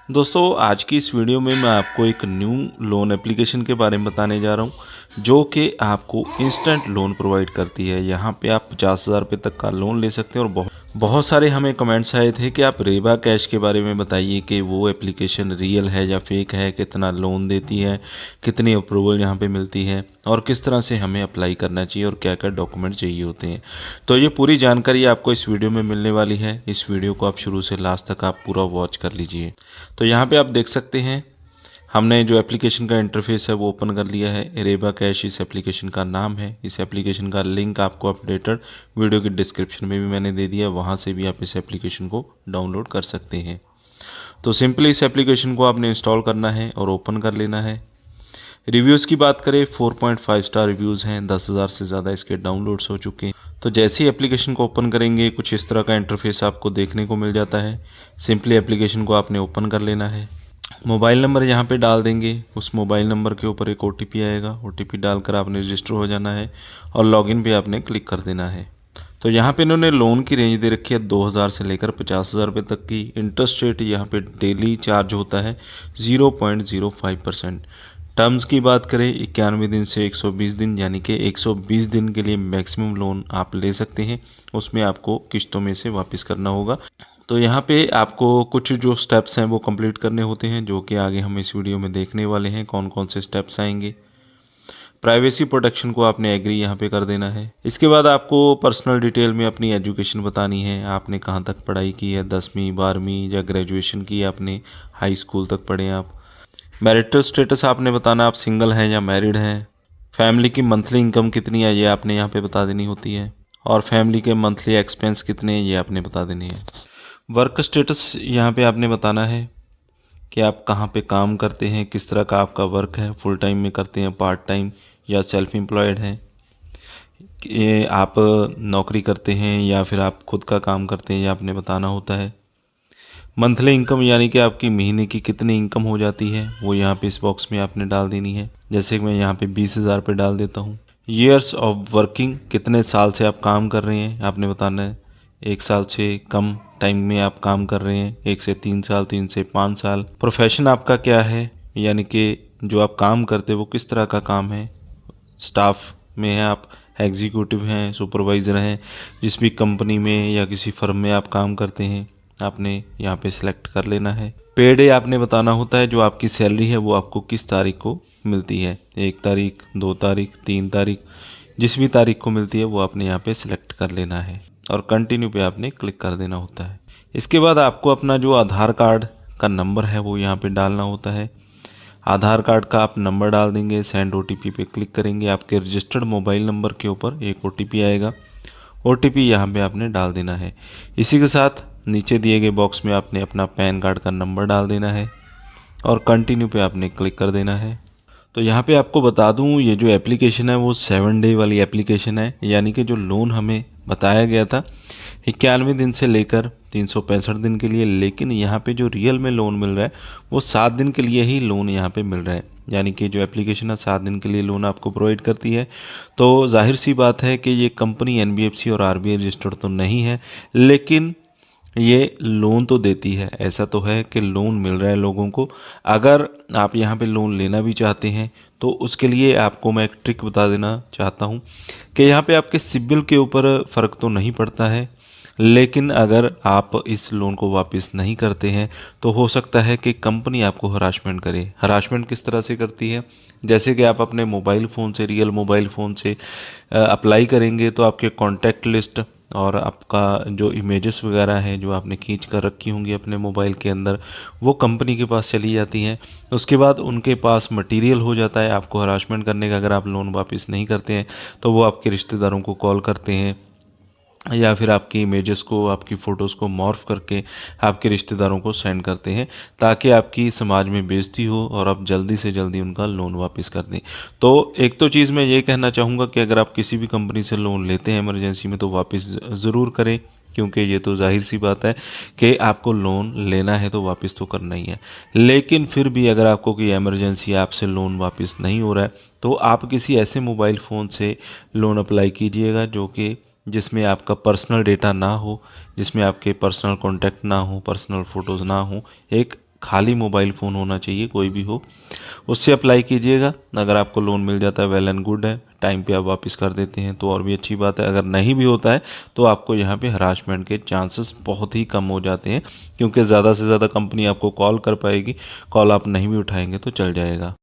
दोस्तों आज की इस वीडियो में मैं आपको एक न्यू लोन एप्लीकेशन के बारे में बताने जा रहा हूं जो कि आपको इंस्टेंट लोन प्रोवाइड करती है। यहां पे आप 50,000 रुपये तक का लोन ले सकते हैं। और बहुत सारे हमें कमेंट्स आए थे कि आप रेबा कैश के बारे में बताइए कि वो एप्लीकेशन रियल है या फेक है, कितना लोन देती है, कितनी अप्रूवल यहाँ पे मिलती है और किस तरह से हमें अप्लाई करना चाहिए और क्या क्या डॉक्यूमेंट चाहिए होते हैं। तो ये पूरी जानकारी आपको इस वीडियो में मिलने वाली है। इस वीडियो को आप शुरू से लास्ट तक आप पूरा वॉच कर लीजिए। तो यहाँ पे आप देख सकते हैं हमने जो एप्लीकेशन का इंटरफेस है वो ओपन कर लिया है। रेबा कैश इस एप्लीकेशन का नाम है। इस एप्लीकेशन का लिंक आपको अपडेटेड वीडियो के डिस्क्रिप्शन में भी मैंने दे दिया, वहाँ से भी आप इस एप्लीकेशन को डाउनलोड कर सकते हैं। तो सिंपली इस एप्लीकेशन को आपने इंस्टॉल करना है और ओपन कर लेना है। रिव्यूज़ की बात करें 4.5 स्टार रिव्यूज़ हैं, 10,000 से ज़्यादा इसके डाउनलोड्स हो चुके हैं। तो जैसे ही एप्लीकेशन को ओपन करेंगे कुछ इस तरह का इंटरफेस आपको देखने को मिल जाता है। सिंपली एप्लीकेशन को आपने ओपन कर लेना है। मोबाइल नंबर यहाँ पे डाल देंगे। उस मोबाइल नंबर के ऊपर एक OTP आएगा। OTP डालकर आपने रजिस्टर हो जाना है और लॉगिन पे आपने क्लिक कर देना है। तो यहाँ पे इन्होंने लोन की रेंज दे रखी है 2,000 से लेकर 50,000 रुपये तक की। इंटरेस्ट रेट यहाँ पे डेली चार्ज होता है 0.05%। टर्म्स की बात करें 91 दिन से 120 दिन, यानी कि 120 दिन के लिए मैक्सिमम लोन आप ले सकते हैं। उसमें आपको किस्तों में से वापस करना होगा। तो यहाँ पे आपको कुछ जो स्टेप्स हैं वो कंप्लीट करने होते हैं, जो कि आगे हम इस वीडियो में देखने वाले हैं कौन कौन से स्टेप्स आएंगे। प्राइवेसी प्रोटेक्शन को आपने एग्री यहाँ पे कर देना है। इसके बाद आपको पर्सनल डिटेल में अपनी एजुकेशन बतानी है। आपने कहाँ तक पढ़ाई की है, 10वीं 12वीं या ग्रेजुएशन की, आपने हाई स्कूल तक पढ़े आप। मैरिटल स्टेटस आपने बताना, आप सिंगल हैं या मैरिड हैं। फैमिली की मंथली इनकम कितनी है ये आपने यहाँ पे बता देनी होती है। और फैमिली के मंथली एक्सपेंस कितने हैं ये आपने बता देने हैं। वर्क स्टेटस यहाँ पे आपने बताना है कि आप कहाँ पे काम करते हैं, किस तरह का आपका वर्क है, फुल टाइम में करते हैं, पार्ट टाइम या सेल्फ एम्प्लॉयड हैं, कि आप नौकरी करते हैं या फिर आप खुद का काम करते हैं, ये आपने बताना होता है। मंथली इनकम यानी कि आपकी महीने की कितनी इनकम हो जाती है वो यहाँ पे इस बॉक्स में आपने डाल देनी है। जैसे कि मैं यहाँ पे 20,000 पे डाल देता हूँ। ईयर्स ऑफ वर्किंग, कितने साल से आप काम कर रहे हैं आपने बताना है। 1 साल से कम टाइम में आप काम कर रहे हैं, 1 से 3 साल, 3 से 5 साल। प्रोफेशन आपका क्या है, यानी कि जो आप काम करते हैं वो किस तरह का काम है। स्टाफ में है आप, एग्जीक्यूटिव हैं, सुपरवाइज़र हैं, जिस भी कंपनी में या किसी फर्म में आप काम करते हैं आपने यहाँ पे सिलेक्ट कर लेना है। पे डे आपने बताना होता है, जो आपकी सैलरी है वो आपको किस तारीख को मिलती है, 1 तारीख, 2 तारीख, 3 तारीख, जिस भी तारीख को मिलती है वो आपने यहाँ पे सिलेक्ट कर लेना है और कंटिन्यू पे आपने क्लिक कर देना होता है। इसके बाद आपको अपना जो आधार कार्ड का नंबर है वो यहाँ पे डालना होता है। आधार कार्ड का आप नंबर डाल देंगे, सेंड OTP पे क्लिक करेंगे, आपके रजिस्टर्ड मोबाइल नंबर के ऊपर एक OTP आएगा। OTP यहाँ पे आपने डाल देना है। इसी के साथ नीचे दिए गए बॉक्स में आपने अपना पैन कार्ड का नंबर डाल देना है और कंटिन्यू पे आपने क्लिक कर देना है। तो यहाँ पे आपको बता दूँ ये जो एप्लीकेशन है वो 7 डे वाली एप्लीकेशन है, यानी कि जो लोन हमें बताया गया था 91 दिन से लेकर 365 दिन के लिए, लेकिन यहाँ पे जो रियल में लोन मिल रहा है वो 7 दिन के लिए ही लोन यहाँ पे मिल रहा है। यानी कि जो एप्लीकेशन है 7 दिन के लिए लोन आपको प्रोवाइड करती है। तो जाहिर सी बात है कि ये कंपनी NBFC और RBI रजिस्टर्ड तो नहीं है, लेकिन ये लोन तो देती है। ऐसा तो है कि लोन मिल रहा है लोगों को। अगर आप यहाँ पे लोन लेना भी चाहते हैं तो उसके लिए आपको मैं एक ट्रिक बता देना चाहता हूँ कि यहाँ पे आपके सिबिल के ऊपर फ़र्क तो नहीं पड़ता है, लेकिन अगर आप इस लोन को वापस नहीं करते हैं तो हो सकता है कि कंपनी आपको हरासमेंट करे। हरासमेंट किस तरह से करती है, जैसे कि आप अपने मोबाइल फ़ोन से, रियल मोबाइल फ़ोन से अप्लाई करेंगे तो आपके कॉन्टैक्ट लिस्ट और आपका जो इमेजेस वगैरह हैं जो आपने खींच कर रखी होंगी अपने मोबाइल के अंदर, वो कंपनी के पास चली जाती हैं। उसके बाद उनके पास मटेरियल हो जाता है आपको हरासमेंट करने का। अगर आप लोन वापस नहीं करते हैं तो वो आपके रिश्तेदारों को कॉल करते हैं या फिर आपकी इमेजेस को, आपकी फ़ोटोज़ को मॉर्फ करके आपके रिश्तेदारों को सेंड करते हैं, ताकि आपकी समाज में बेइज्जती हो और आप जल्दी से जल्दी उनका लोन वापस कर दें। तो एक तो चीज़ मैं ये कहना चाहूँगा कि अगर आप किसी भी कंपनी से लोन लेते हैं इमरजेंसी में तो वापस ज़रूर करें, क्योंकि ये तो जाहिर सी बात है कि आपको लोन लेना है तो वापस तो करना ही है। लेकिन फिर भी अगर आपको कोई इमरजेंसी, आपसे लोन वापस नहीं हो रहा है, तो आप किसी ऐसे मोबाइल फ़ोन से लोन अप्लाई कीजिएगा जो कि जिसमें आपका पर्सनल डेटा ना हो, जिसमें आपके पर्सनल कॉन्टैक्ट ना हो, पर्सनल फ़ोटोज़ ना हो। एक खाली मोबाइल फ़ोन होना चाहिए, कोई भी हो, उससे अप्लाई कीजिएगा। अगर आपको लोन मिल जाता है वेल एंड गुड है, टाइम पे आप वापस कर देते हैं तो और भी अच्छी बात है। अगर नहीं भी होता है तो आपको यहाँ पे हरासमेंट के चांसेस बहुत ही कम हो जाते हैं, क्योंकि ज़्यादा से ज़्यादा कंपनी आपको कॉल कर पाएगी, कॉल आप नहीं भी उठाएंगे तो चल जाएगा।